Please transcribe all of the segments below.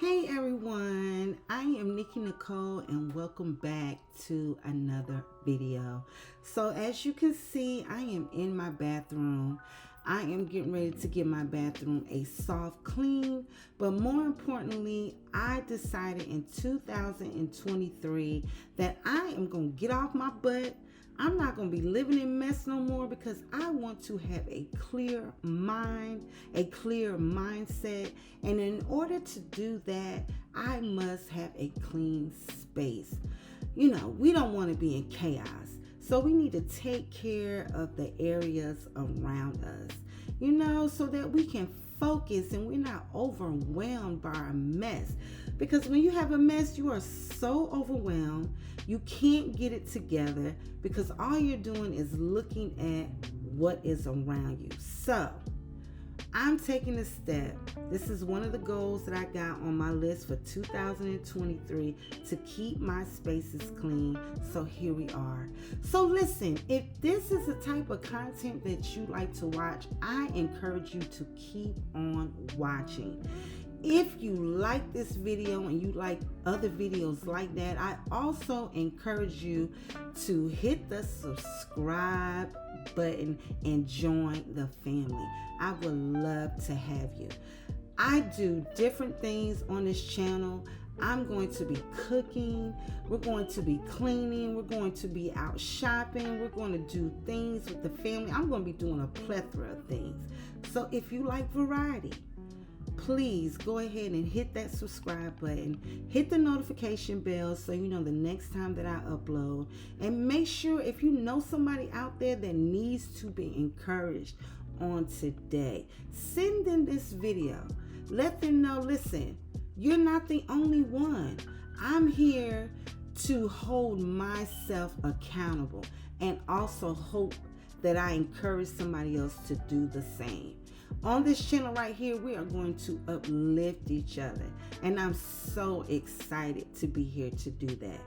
Hey everyone, I am Nikki Nicole and welcome back to another video. So as you can see, I am in my bathroom. I am getting ready to give my bathroom a soft clean, but more importantly, I decided in 2023 that I am going to get off my butt. I'm not going to be living in mess no more because I want to have a clear mind, a clear mindset. And in order to do that, I must have a clean space. You know, we don't want to be in chaos. So we need to take care of the areas around us, you know, so that we can focus and we're not overwhelmed by our mess. Because when you have a mess, you are so overwhelmed, you can't get it together because all you're doing is looking at what is around you. So I'm taking a step. This is one of the goals that I got on my list for 2023 to keep my spaces clean. So here we are. So listen, if this is the type of content that you like to watch, I encourage you to keep on watching. If you like this video and you like other videos like that, I also encourage you to hit the subscribe button and join the family. I would love to have you. I do different things on this channel. I'm going to be cooking, we're going to be cleaning, we're going to be out shopping, we're going to do things with the family. I'm going to be doing a plethora of things. So if you like variety, please go ahead and hit that subscribe button, hit the notification bell so you know the next time that I upload, and make sure if you know somebody out there that needs to be encouraged on today, send them this video. Let them know, listen, you're not the only one. I'm here to hold myself accountable and also hope that I encourage somebody else to do the same. On this channel right here, we are going to uplift each other. And I'm so excited to be here to do that.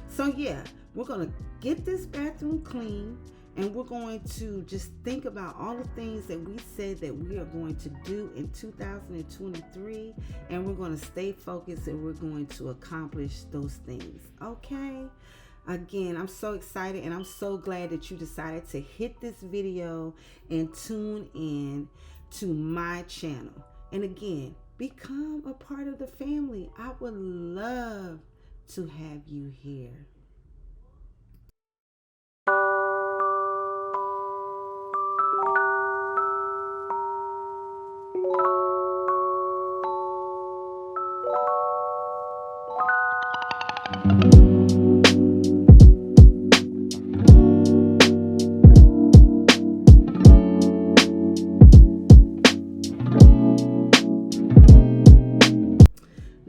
So yeah, we're going to get this bathroom clean. And we're going to just think about all the things that we said that we are going to do in 2023. And we're going to stay focused and we're going to accomplish those things. Okay? Again, I'm so excited and I'm so glad that you decided to hit this video and tune in to my channel. And again, become a part of the family. I would love to have you here.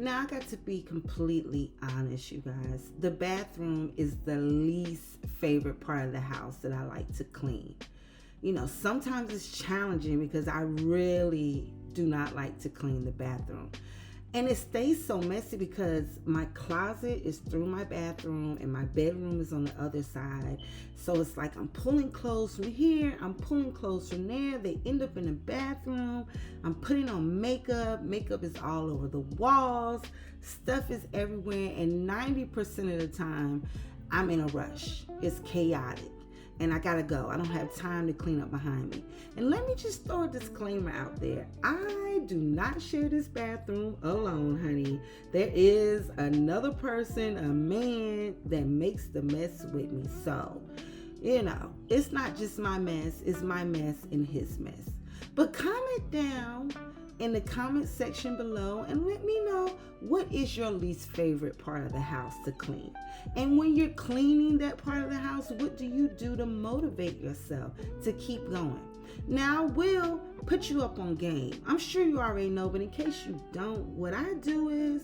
Now I got to be completely honest, you guys. The bathroom is the least favorite part of the house that I like to clean. You know, sometimes it's challenging because I really do not like to clean the bathroom. And it stays so messy because my closet is through my bathroom and my bedroom is on the other side. So it's like I'm pulling clothes from here, I'm pulling clothes from there. They end up in the bathroom. I'm putting on makeup. Makeup is all over the walls. Stuff is everywhere. And 90% of the time, I'm in a rush. It's chaotic. And I gotta go. I don't have time to clean up behind me. And let me just throw a disclaimer out there. I do not share this bathroom alone, honey. There is another person, a man, that makes the mess with me. So, you know, it's not just my mess. It's my mess and his mess. But comment down in the comment section below and let me know what is your least favorite part of the house to clean. And when you're cleaning that part of the house, what do you do to motivate yourself to keep going? Now I will put you up on game. I'm sure you already know, but in case you don't, what I do is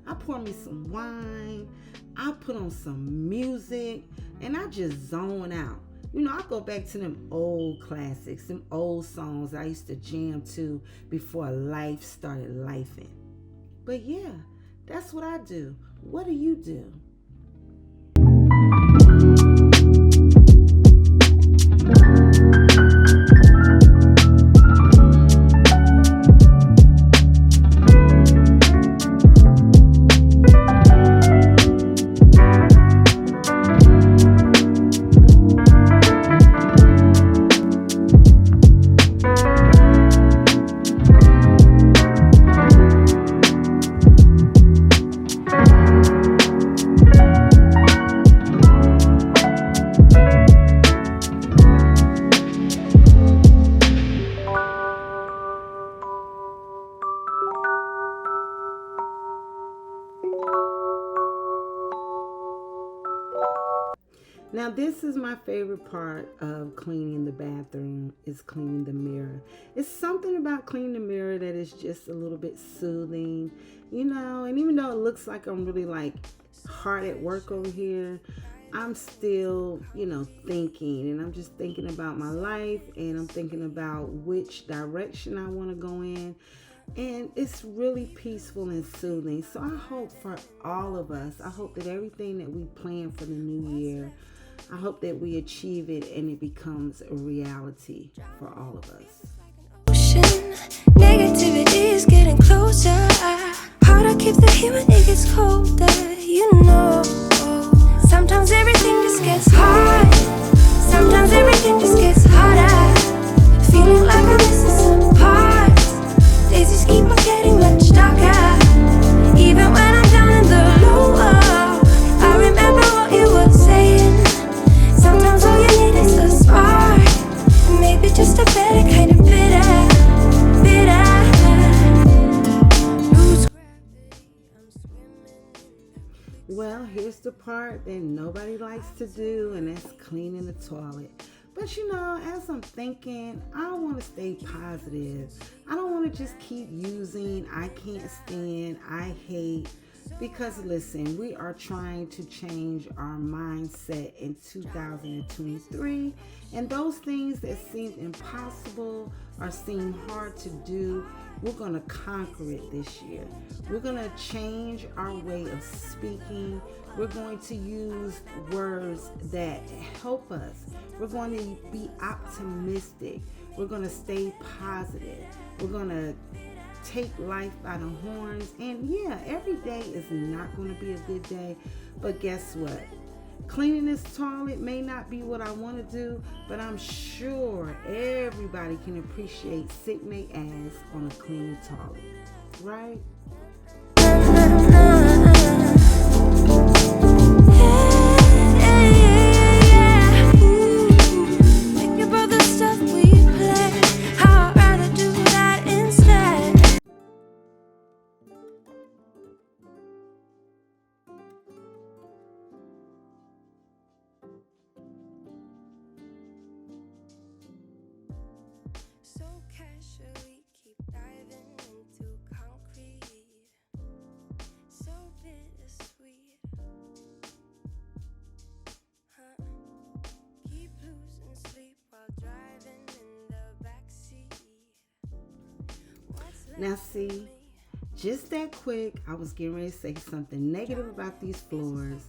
I pour me some wine, I put on some music, and I just zone out. You know, I go back to them old classics, them old songs I used to jam to before life started lifing. But yeah, that's what I do. What do you do? Now, this is my favorite part of cleaning the bathroom is cleaning the mirror. It's something about cleaning the mirror that is just a little bit soothing, and even though it looks like I'm really like hard at work over here, I'm still, thinking, and I'm just thinking about my life, and I'm thinking about which direction I want to go in. And it's really peaceful and soothing. So I hope for all of us, I hope that everything that we plan for the new year, I hope that we achieve it and it becomes a reality for all of us. Negativity is getting closer. Hard to keep the heat when it gets colder. Sometimes everything just gets hard. Sometimes everything just gets harder. Feeling like I'm missing some parts. Days just keep on getting much darker. Even when I'm down in the lower, I remember what you were saying. Sometimes all you need is a spark, and maybe just a better kind of bitter. Well, here's the part that nobody likes to do, and that's cleaning the toilet. But as I'm thinking, I want to stay positive. I don't want to just keep using I can't stand, I hate. Because listen, we are trying to change our mindset in 2023. And those things that seem impossible or seem hard to do, we're going to conquer it this year. We're going to change our way of speaking. We're going to use words that help us. We're going to be optimistic. We're going to stay positive. We're going to take life by the horns. And yeah, every day is not going to be a good day. But guess what? Cleaning this toilet may not be what I want to do, but I'm sure everybody can appreciate sitting their ass on a clean toilet, right? So casually keep diving into concrete. So bittersweet. Keep losing sleep while driving in the backseat. Now see, just that quick, I was getting ready to say something negative about these floors,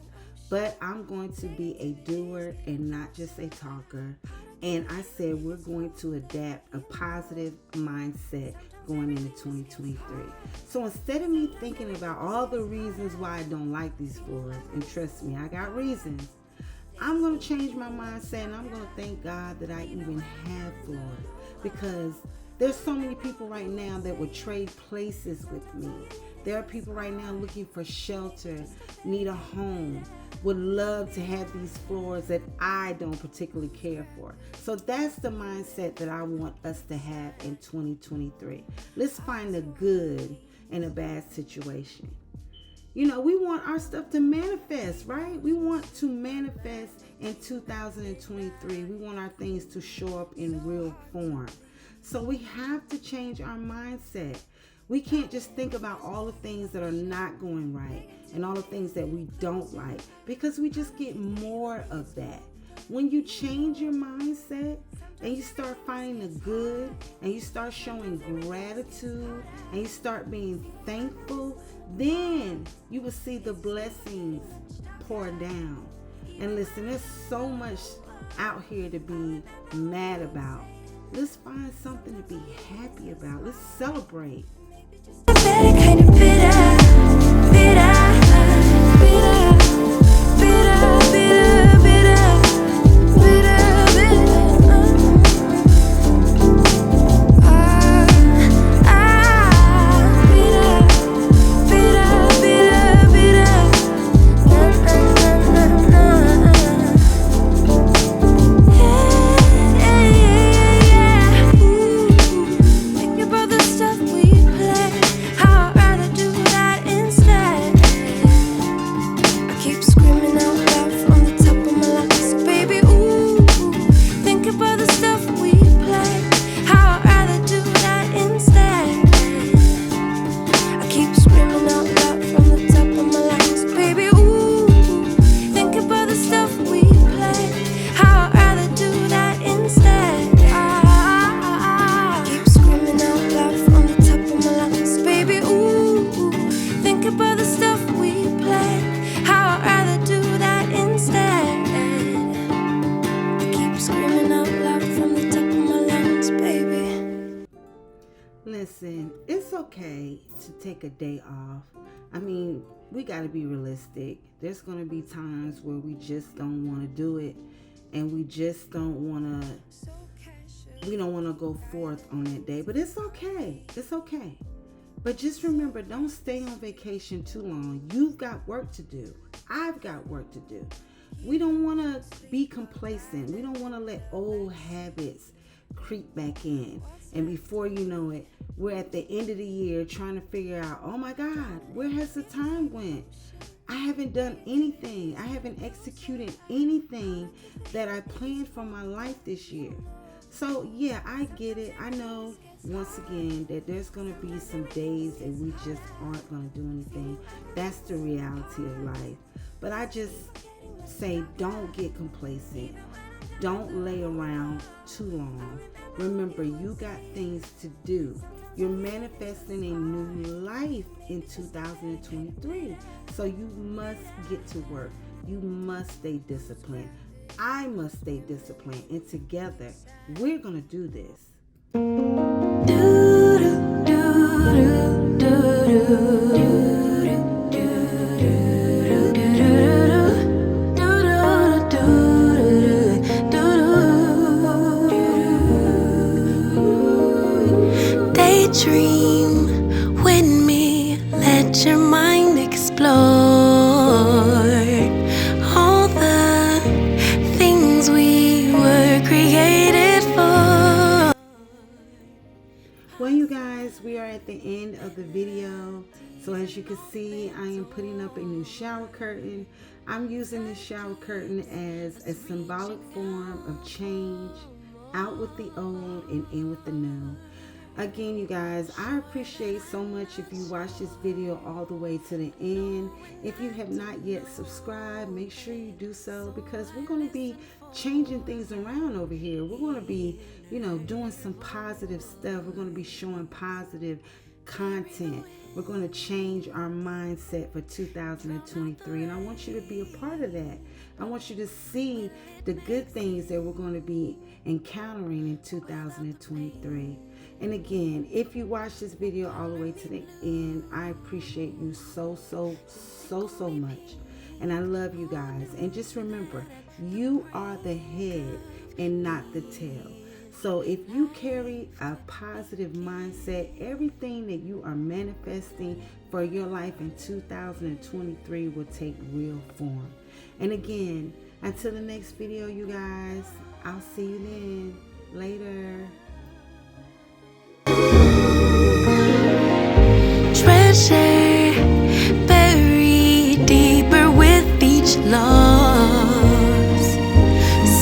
but I'm going to be a doer and not just a talker. And I said we're going to adapt a positive mindset going into 2023. So instead of me thinking about all the reasons why I don't like these floors, and trust me, I got reasons, I'm going to change my mindset, and I'm going to thank God that I even have floors, because there's so many people right now that would trade places with me. There are people right now looking for shelter, need a home, would love to have these floors that I don't particularly care for. So that's the mindset that I want us to have in 2023. Let's find the good in a bad situation. We want our stuff to manifest, right? We want to manifest in 2023. We want our things to show up in real form. So we have to change our mindset. We can't just think about all the things that are not going right and all the things that we don't like, because we just get more of that. When you change your mindset and you start finding the good and you start showing gratitude and you start being thankful, then you will see the blessings pour down. And listen, there's so much out here to be mad about. Let's find something to be happy about. Let's celebrate. A better kind of bitter, bitter, bitter, bitter, bitter, bitter, bitter, bitter, bitter, bitter, Think about the stuff we okay to take a day off. I mean, we got to be realistic. There's going to be times where we just don't want to do it, and we just don't want to go forth on that day. But it's okay. It's okay. But just remember, don't stay on vacation too long. You've got work to do. I've got work to do. We don't want to be complacent. We don't want to let old habits creep back in. And before you know it, we're at the end of the year trying to figure out, oh my God, where has the time went? I haven't done anything. I haven't executed anything that I planned for my life this year. So yeah, I get it. I know, once again, that there's going to be some days that we just aren't going to do anything. That's the reality of life. But I just say, don't get complacent. Don't lay around too long. Remember, you got things to do. You're manifesting a new life in 2023. So you must get to work. You must stay disciplined. I must stay disciplined. And together, we're going to do this. Daydream with me, let your mind explore all the things we were created for. Well, you guys, we are at the end of the video. So as you can see, I am putting up a new shower curtain. I'm using this shower curtain as a symbolic form of change, out with the old and in with the new. Again, you guys, I appreciate so much if you watch this video all the way to the end. If you have not yet subscribed, make sure you do so, because we're going to be changing things around over here. We're going to be, doing some positive stuff. We're going to be showing positive content. We're going to change our mindset for 2023, and I want you to be a part of that. I want you to see the good things that we're going to be encountering in 2023. And again, if you watch this video all the way to the end, I appreciate you so much. And I love you guys. And just remember, you are the head and not the tail. So if you carry a positive mindset, everything that you are manifesting for your life in 2023 will take real form. And again, until the next video, you guys, I'll see you then. Later. Treasure buried deeper with each loss,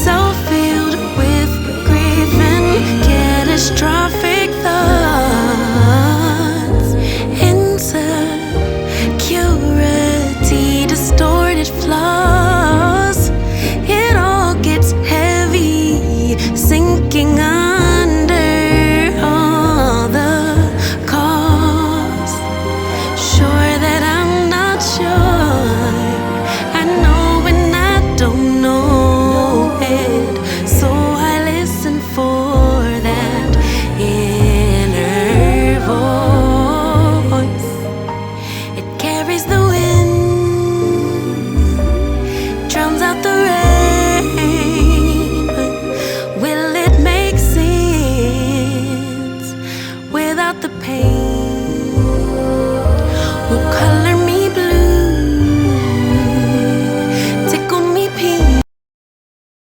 so filled with grief and catastrophic thoughts, insecurity, distorted flaws.